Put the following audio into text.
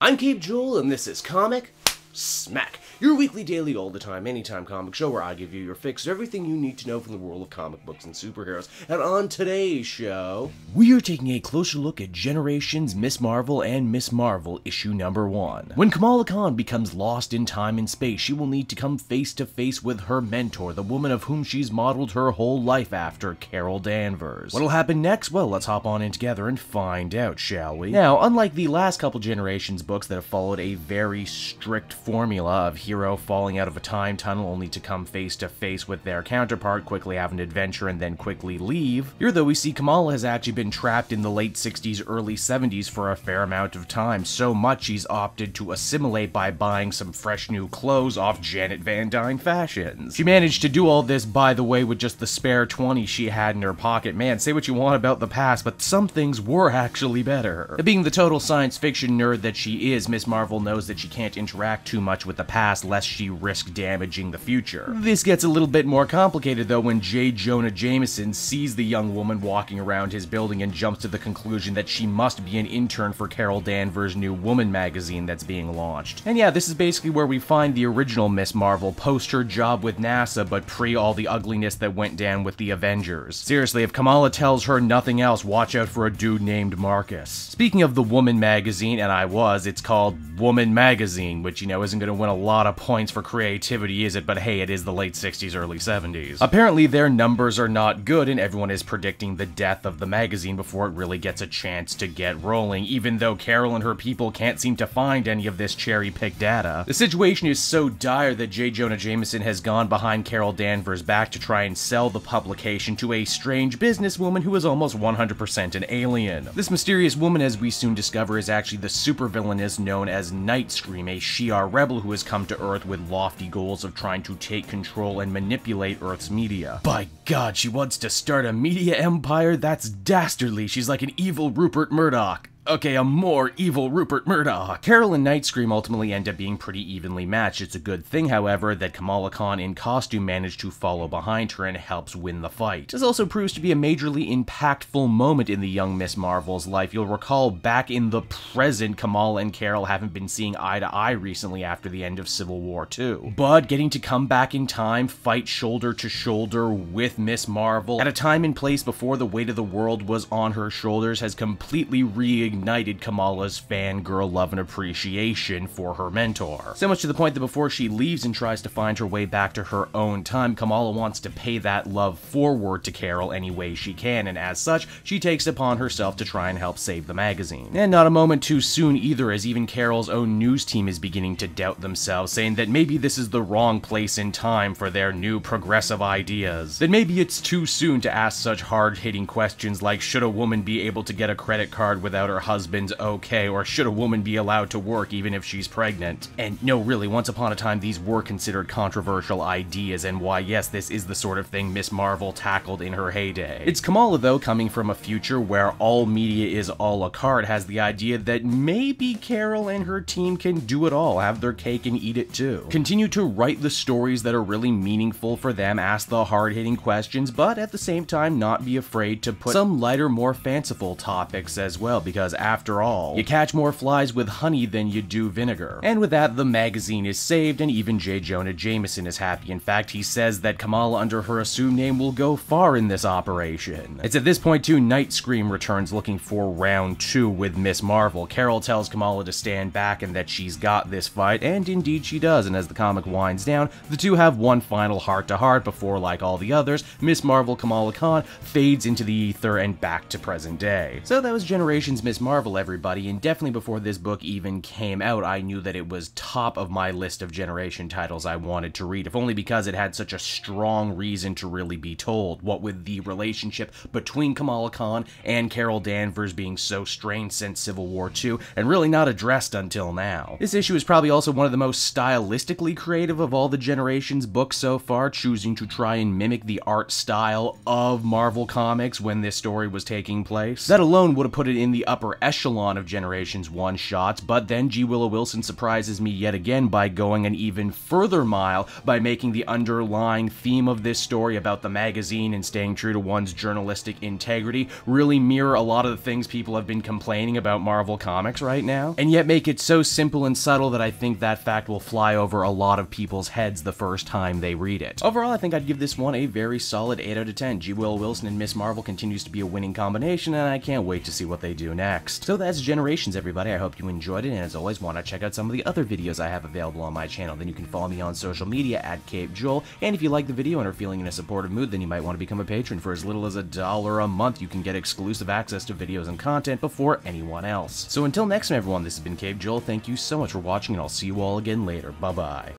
I'm Cape Joel, and this is Comic Smack, your weekly, daily, all the time, anytime comic show where I give you your fix of everything you need to know from the world of comic books and superheroes. And on today's show, we are taking a closer look at Generations Ms. Marvel and Ms. Marvel issue number 1. When Kamala Khan becomes lost in time and space, she will need to come face to face with her mentor, the woman of whom she's modeled her whole life after, Carol Danvers. What'll happen next? Well, let's hop on in together and find out, shall we? Now, unlike the last couple Generations books that have followed a very strict formula of hero falling out of a time tunnel only to come face to face with their counterpart, quickly have an adventure, and then quickly leave, here though we see Kamala has actually been trapped in the late 60s, early 70s for a fair amount of time, so much she's opted to assimilate by buying some fresh new clothes off Janet Van Dyne Fashions. She managed to do all this, by the way, with just the spare 20 she had in her pocket. Man, say what you want about the past, but some things were actually better. Being the total science fiction nerd that she is, Ms. Marvel knows that she can't interact too much with the past lest she risk damaging the future. This gets a little bit more complicated though when J. Jonah Jameson sees the young woman walking around his building and jumps to the conclusion that she must be an intern for Carol Danvers' new Woman magazine that's being launched. And yeah, this is basically where we find the original Ms. Marvel post her job with NASA, but pre all the ugliness that went down with the Avengers. Seriously, if Kamala tells her nothing else, watch out for a dude named Marcus. Speaking of the Woman magazine, and it's called Woman Magazine, which, you know, isn't going to win a lot of points for creativity, is it? But hey, it is the late 60s, early 70s. Apparently their numbers are not good, and everyone is predicting the death of the magazine before it really gets a chance to get rolling, even though Carol and her people can't seem to find any of this cherry-picked data. The situation is so dire that J. Jonah Jameson has gone behind Carol Danvers' back to try and sell the publication to a strange businesswoman who is almost 100% an alien. This mysterious woman, as we soon discover, is actually the supervillainess known as Nightscream, a Shi'ar rebel who has come to Earth with lofty goals of trying to take control and manipulate Earth's media. By God, she wants to start a media empire? That's dastardly. She's like an evil Rupert Murdoch. Okay, a more evil Rupert Murdoch. Carol and Nightscream ultimately end up being pretty evenly matched. It's a good thing, however, that Kamala Khan in costume managed to follow behind her and helps win the fight. This also proves to be a majorly impactful moment in the young Ms. Marvel's life. You'll recall back in the present, Kamala and Carol haven't been seeing eye to eye recently after the end of Civil War II. But getting to come back in time, fight shoulder to shoulder with Ms. Marvel, at a time and place before the weight of the world was on her shoulders, has completely reignited Kamala's fangirl love and appreciation for her mentor. So much to the point that before she leaves and tries to find her way back to her own time, Kamala wants to pay that love forward to Carol any way she can, and as such, she takes it upon herself to try and help save the magazine. And not a moment too soon either, as even Carol's own news team is beginning to doubt themselves, saying that maybe this is the wrong place and time for their new progressive ideas. That maybe it's too soon to ask such hard-hitting questions like, should a woman be able to get a credit card without her husband's okay, or should a woman be allowed to work even if she's pregnant? And no, really, once upon a time these were considered controversial ideas, and why yes, this is the sort of thing Ms. Marvel tackled in her heyday. It's Kamala though, coming from a future where all media is a la carte, has the idea that maybe Carol and her team can do it all, have their cake and eat it too. Continue to write the stories that are really meaningful for them, ask the hard-hitting questions, but at the same time not be afraid to put some lighter, more fanciful topics as well, because after all, you catch more flies with honey than you do vinegar. And with that, the magazine is saved, and even J. Jonah Jameson is happy. In fact, he says that Kamala under her assumed name will go far in this operation. It's at this point too, Nightscream returns looking for round 2 with Ms. Marvel. Carol tells Kamala to stand back and that she's got this fight, and indeed she does, and as the comic winds down, the two have one final heart-to-heart before, like all the others, Ms. Marvel Kamala Khan fades into the ether and back to present day. So that was Generations Ms. Marvel, everybody, and definitely before this book even came out, I knew that it was top of my list of Generation titles I wanted to read, if only because it had such a strong reason to really be told, what with the relationship between Kamala Khan and Carol Danvers being so strained since Civil War II, and really not addressed until now. This issue is probably also one of the most stylistically creative of all the Generations books so far, choosing to try and mimic the art style of Marvel Comics when this story was taking place. That alone would have put it in the upper upper echelon of Generations one-shots, but then G. Willow Wilson surprises me yet again by going an even further mile by making the underlying theme of this story about the magazine and staying true to one's journalistic integrity really mirror a lot of the things people have been complaining about Marvel Comics right now, and yet make it so simple and subtle that I think that fact will fly over a lot of people's heads the first time they read it. Overall, I think I'd give this one a very solid 8 out of 10. G. Willow Wilson and Ms. Marvel continues to be a winning combination, and I can't wait to see what they do next. So that's Generations, everybody. I hope you enjoyed it, and as always, want to check out some of the other videos I have available on my channel. Then you can follow me on social media at Cape Joel, and if you like the video and are feeling in a supportive mood, then you might want to become a patron. For as little as $1 a month, you can get exclusive access to videos and content before anyone else. So until next time, everyone, this has been Cape Joel. Thank you so much for watching, and I'll see you all again later. Bye-bye.